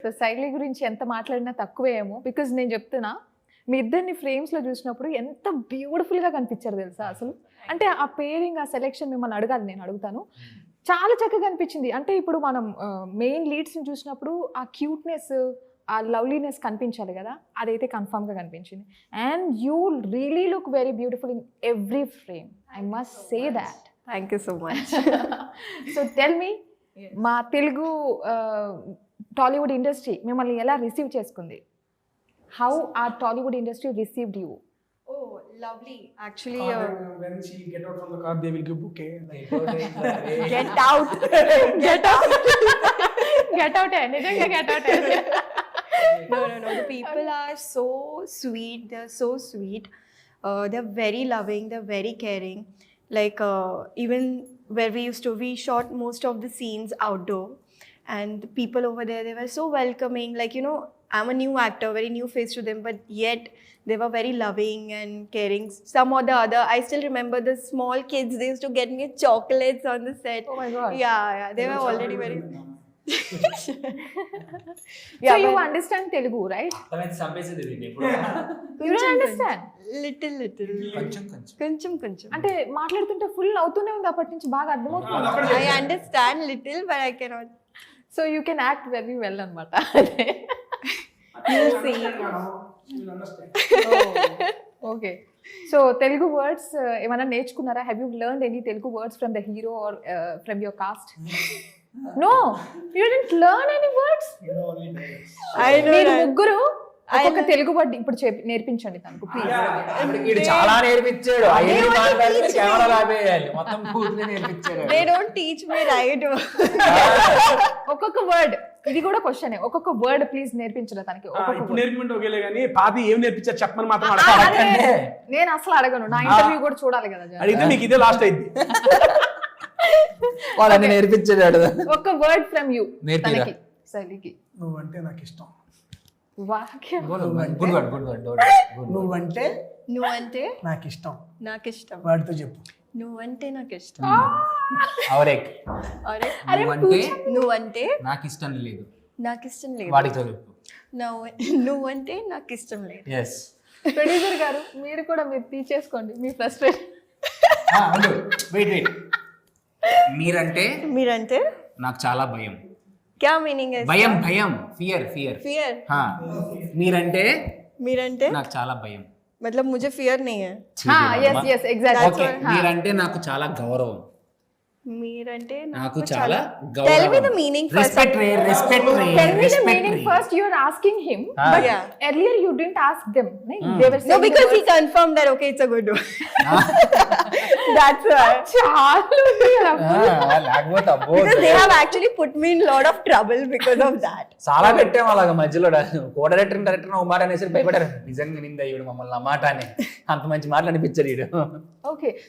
So శైలి గురించి ఎంత మాట్లాడినా తక్కువేమో, బికాజ్ నేను చెప్తున్నా మీ ఇద్దరిని ఫ్రేమ్స్లో చూసినప్పుడు ఎంత బ్యూటిఫుల్గా కనిపించారు తెలుసా అసలు. అంటే ఆ పేరింగ్, ఆ సెలెక్షన్ మిమ్మల్ని అడగాలి, నేను అడుగుతాను. చాలా చక్కగా అనిపించింది. అంటే ఇప్పుడు మనం మెయిన్ లీడ్స్ని చూసినప్పుడు ఆ క్యూట్నెస్, ఆ లవ్లీనెస్ కనిపించాలి కదా, అదైతే కన్ఫామ్గా కనిపించింది. And you really look very beautiful in every frame, I must say that. Thank you so much. So tell me, మా తెలుగు టాలీవుడ్ ఇండస్ట్రీ మిమ్మల్ని ఎలా రిసీవ్ చేసుకుంది? How are Tollywood industry received you? Oh, lovely. Actually, when she get out from the car, they will give bouquet. get out. Get out. Get out, నిజంగా get out. No. The people are so sweet. They're so sweet. They're very loving. They're very caring. Like even where we shot most of the scenes outdoor, and the people over there, they were so welcoming. Like, you know, I'm a new actor, very new face to them, but yet they were very loving and caring. Some or the other, I still remember the small kids, they used to get me chocolates on the set. Oh my God. Yeah, they were already very... So you understand Telugu, right? You don't understand? Little. కొంచెం. అంటే మాట్లాడుతుంటే full అవుతూనే ఉంది అప్పటి నుంచి, బాగా అర్థమవుతుంది. I understand little, but I cannot. So you can act very well అనమాట. You'll see. You'll understand. Okay. So Telugu words ఏమైనా నేర్చుకున్నారా? Have you learned any Telugu words from the hero or from your cast? No, you didn't learn any words. You know only dialogues. I know మీరు that. ముగ్గురు ఒక్కొక్క Telugu word ఇప్పుడు నేర్పించండి తనకు please. వీడు చాలా నేర్పించాడు. అయ్యి మాట్లాడితే కెమెరా లాపేయాలి, మొత్తం పూర్తిగా నేర్పించాడు. They don't teach me right. ఒక్కొక్క వర్డ్, ఇది కూడా క్వశ్చన్, ఒక్కొక్క వర్డ్ ప్లీజ్ నేర్పించరా తనకి. ఒక్కొక్క ఇప్పుడు word. నేర్పించే ఒకేలే కానీ పాతి ఏం నేర్పించారు చెప్పమని మాత్రం అదే, అడగండి. నేను అసలు అడగను, నా ఇంటర్వ్యూ కూడా చూడాలి కదా జనం. అడిగితే మీకు ఇదే లాస్ట్ అయింది. వాళ్ళని నేర్పించాడు. ఒక్క వర్డ్ ఫ్రమ్ యూ నేర్పిరా. తనకి, శైలికి. నువ్వంటే నాకు ఇష్టం. వాక్యం. Good word. నువ్వంటే నువ్వంటే నాకు ఇష్టం. నాకు ఇష్టం. వాడితో చెప్పు. నువ్వంటే నాకు ఇష్టం. అవరేక్. అరే అరే నువ్వంటే నువ్వంటే నాకు ఇష్టం లేదు, నాకు ఇష్టం లేదు. వాడికి చెప్పు. నువ్వంటే నాకు ఇష్టం లేదు. ఎస్. ప్రొడ్యూసర్ గారు, మీరు కూడా మీరు తీసేసుకోండి మీ ఫ్రస్ట్రేషన్. వెయిట్. మీరంటే మీరంటే నాకు చాలా భయం. क्या मीनिंग है? భయం ఫియర్. फियर. మీరంటే మీరంటే నాకు చాలా భయం. मतलब मुझे फियर नहीं है. yes exactly. ఓకే, మీరంటే నాకు చాలా గౌరవం. మీరంటే నాకు చాలా Tell me the గౌరవం. meaning first. Respect Tell me the meaning first. You are asking him, but Yeah. earlier you didn't ask them. They were No, saying because the he confirmed that okay, it's a good one. That's why. words. చాలు ఉంది కదా. లేకపోతే అబ్బో Because they have actually put me in a lot of trouble because of that. చాలా పెట్టాము అలాగా మధ్యలో. Co director ఒక మాట అనేసి భయపడారు. నిజంగా నింద ఈవిడ మమ్మల్ని ఆ మాట అని, అంత మంచి మాటలు అనిపించారు ఈడు. Okay,